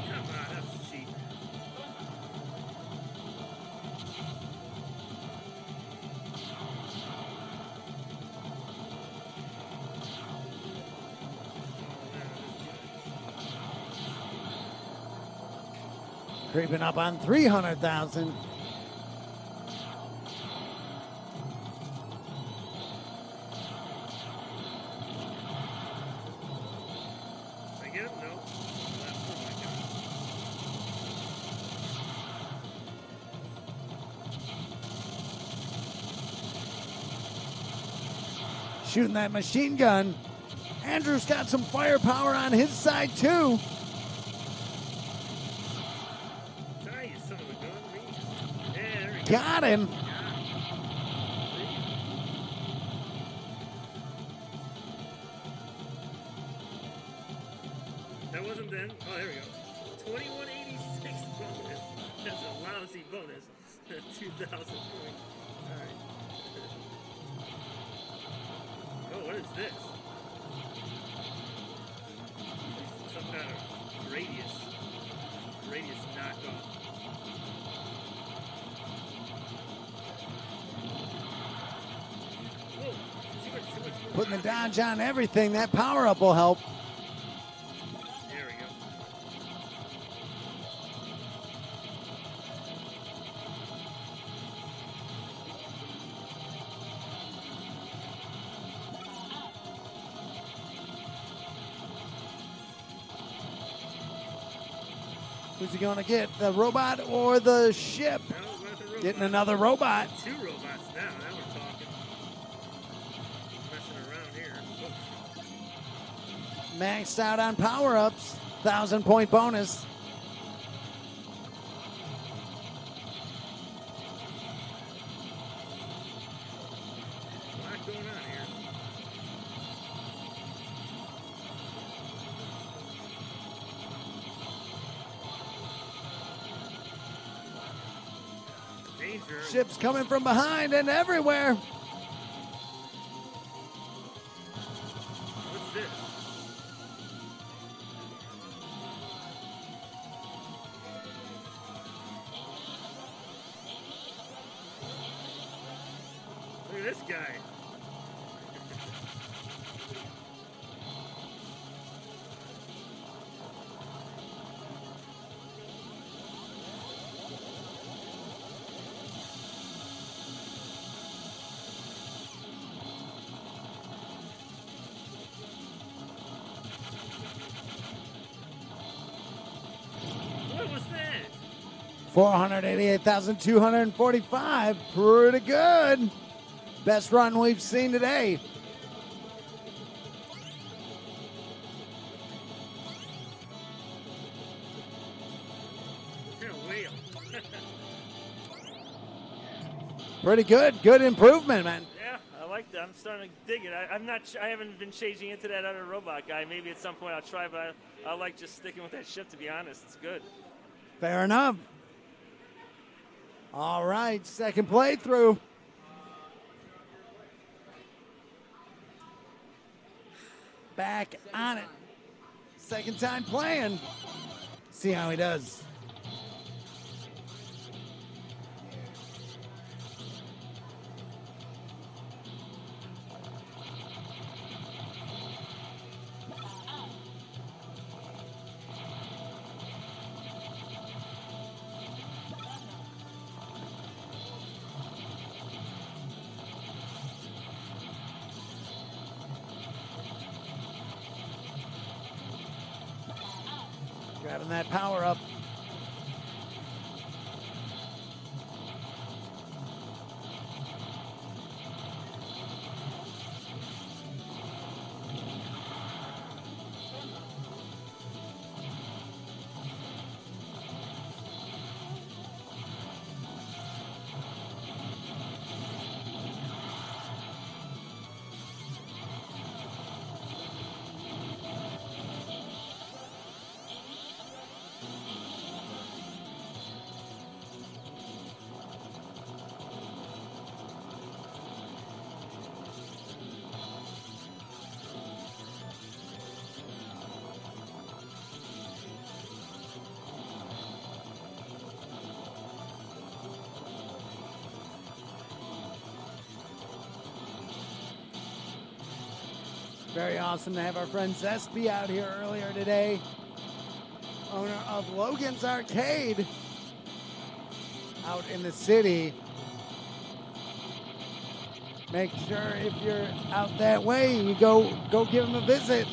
Come on, that's cheap. Creeping up on 300,000. I get him? No. Oh my god. Shooting that machine gun. Andrew's got some firepower on his side, too. Die, you son of a gun. Yeah, there we go. Got him. That wasn't then. Oh, there we go. 2186 bonus. That's a lousy bonus. 2,000 points. All right. Oh, what is this? Some kind of radius knockoff. Whoa, too much Putting the dodge on everything. That power up will help. There we go. Who's he going to get? The robot or the ship? No, we're at the robot. Getting another robot. 2 robots now. Now we're talking. Messing around here. Oops. Maxed out on power ups. 1,000-point bonus. A lot going on here. Danger. Ships coming from behind and everywhere. What's this? Look at this guy. What was that? 488,245. Pretty good. Best run we've seen today. What kind of whale? Pretty good. Good improvement, man. Yeah, I like that. I'm starting to dig it. I'm not. I haven't been changing into that other robot guy. Maybe at some point I'll try, but I like just sticking with that ship. To be honest, it's good. Fair enough. All right, second playthrough. Back on it. Second time playing. See how he does. Grabbing that power up. Very awesome to have our friend Zespi out here earlier today. Owner of Logan's Arcade out in the city. Make sure if you're out that way, you go give him a visit.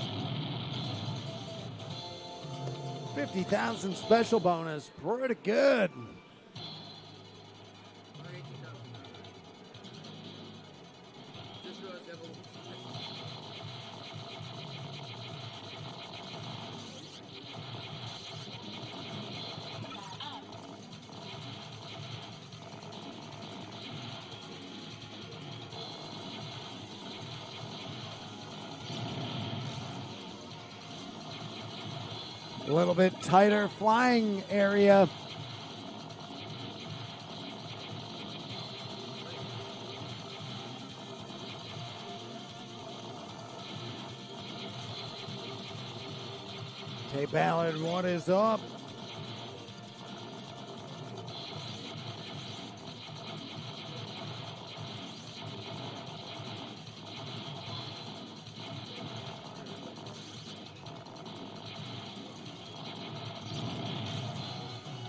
50,000 special bonus. Pretty good. Just realized I have a A little bit tighter flying area. Okay, Ballard, what is up?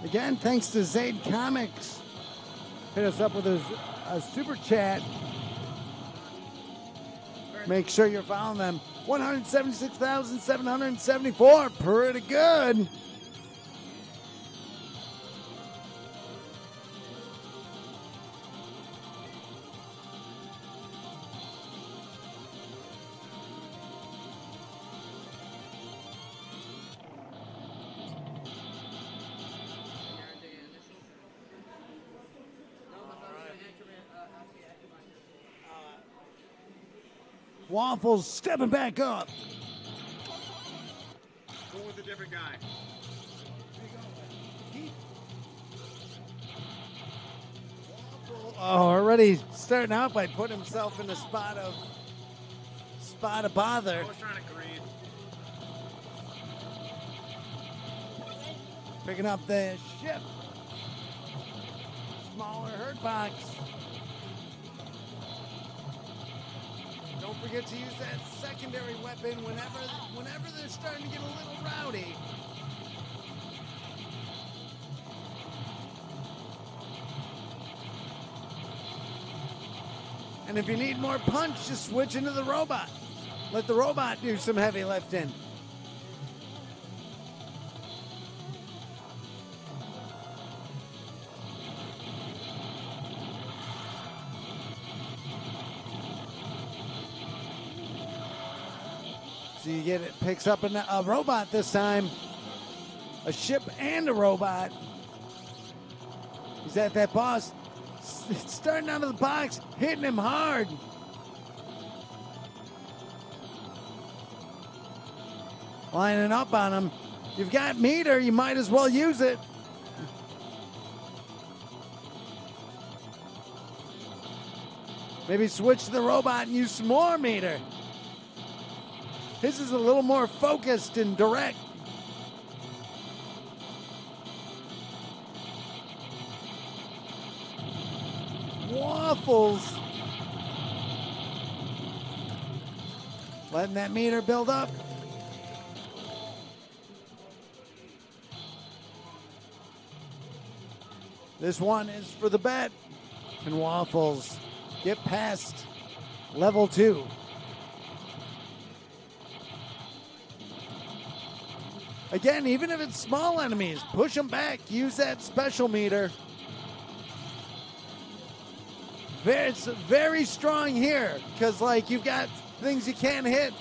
Again, thanks to Zaid Comics. Hit us up with a super chat. Make sure you're following them. 176,774. Pretty good. Waffles stepping back up. Go with a different guy. Oh, already starting out by putting himself in a spot of bother. I was trying to greed. Picking up the ship. Smaller herd box. Don't forget to use that secondary weapon whenever they're starting to get a little rowdy. And if you need more punch, just switch into the robot. Let the robot do some heavy lifting. So you get it, picks up a robot this time. A ship and a robot. He's at that boss. Starting out of the box, hitting him hard. Lining up on him. You've got meter, you might as well use it. Maybe switch to the robot and use some more meter. His is a little more focused and direct. Waffles. Letting that meter build up. This one is for the bet. Can Waffles get past level 2? Again, even if it's small enemies, push them back. Use that special meter. It's very strong here because, like, you've got things you can't hit.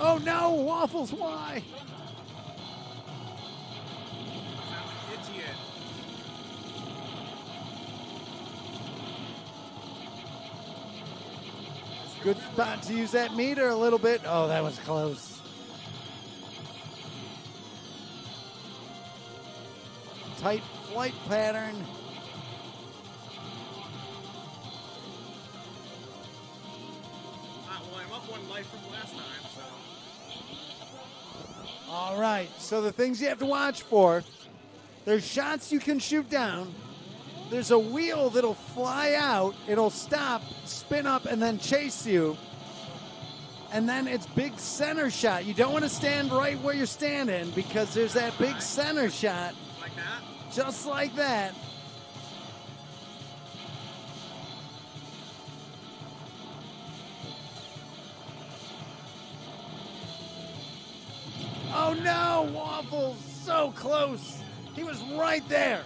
Oh no, Waffles, why? Idiot. Good spot to use that meter a little bit. Oh, that was close. Tight flight pattern. Well, I'm up one life from last time, so. All right, so the things you have to watch for, there's shots you can shoot down. There's a wheel that'll fly out. It'll stop, spin up, and then chase you. And then it's big center shot. You don't want to stand right where you're standing because there's that big center shot. Like that? Just like that. Oh no, Waffles! so close. He was right there.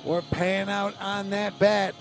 We're paying out on that bet.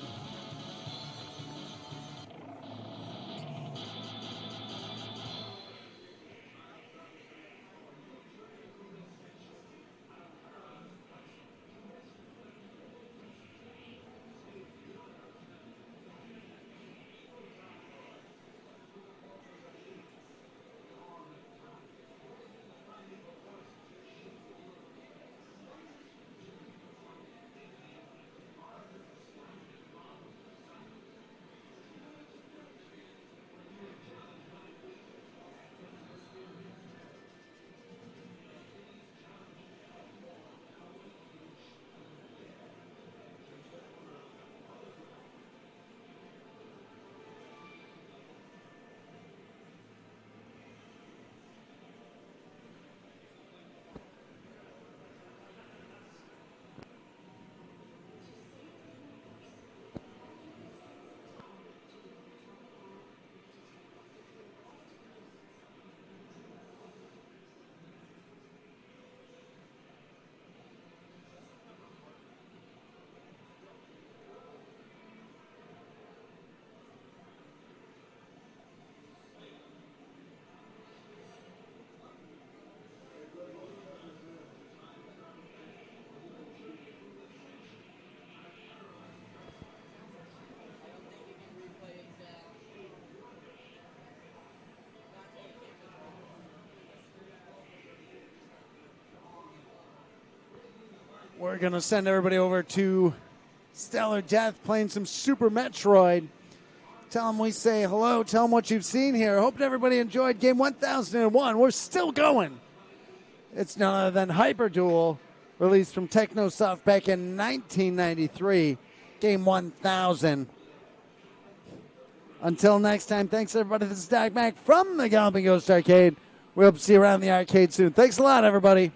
We're going to send everybody over to Stellar Death playing some Super Metroid. Tell them we say hello. Tell them what you've seen here. Hope everybody enjoyed game 1001. We're still going. It's none other than Hyper Duel, released from Technosoft back in 1993. Game 1000. Until next time, thanks everybody. This is Doc Mac from the Galloping Ghost Arcade. We hope to see you around the arcade soon. Thanks a lot, everybody.